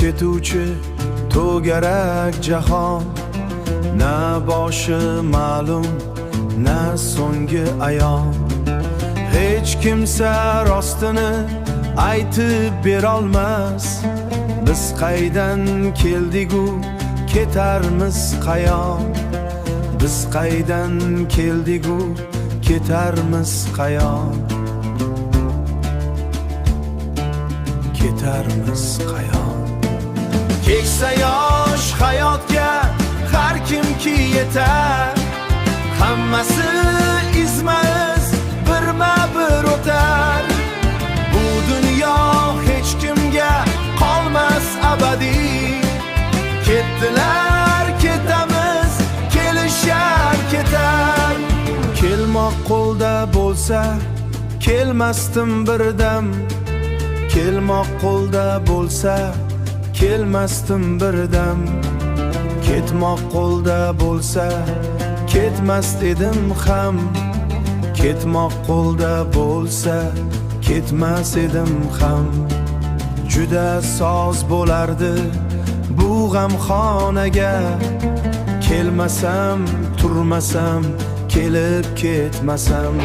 ketuvchi to'garak jahon, na boshi ma'lum, na so'nggi ayon. Hech kimsa rostini aytib berolmas. Biz qaydan keldik-u, ketarmiz qayon. Biz qaydan keldik-u, ketarmiz qayon. Ketarmiz qayon. Keksa yosh hayotga har kimki yetar. Hammasi izma-iz birma-bir o'tar. Bu dunyo hech kimga qolmas abadiy. Ketdilar, ketamiz, kelishar, ketar. Kelmoq qo'lda bo'lsa, kelmasdim birdam. Kelmoq qo'lda bo'lsa, kelmasdim birdam. Ketmoq qo'lda bo'lsa, ketmas edim ham. Ketmoq qo'lda bo'lsa, ketmas edim ham. Juda soz bo'lardi bu g'amxonaga. Kelmasam, turmasam, kelib ketmasam.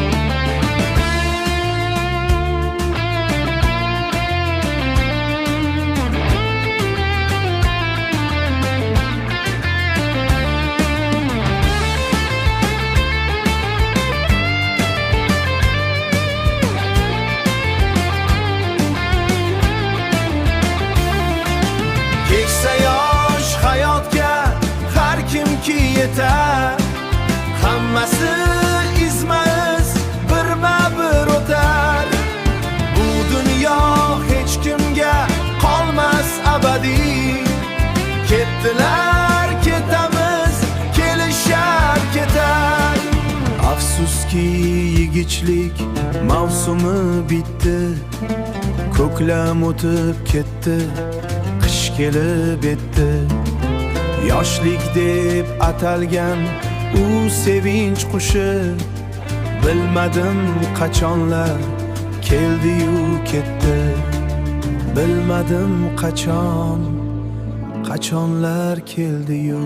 Keksa yosh hayotga har kimki yetar. Hammasi izma-iz birma-bir o'tar. Bu dunyo hech kimga qolmas abadiy. Ketdilar, ketamiz, kelishar, ketar. Afsuski yigitlik mavsumi bitdi. Ko'klam o'tib ketdi, qish kelib etdi. Yoshlik deb atalgan u sevinch qushi, bilmadim qachonlar keldi-yu ketdi. Bilmadim qachonlar keldi-yu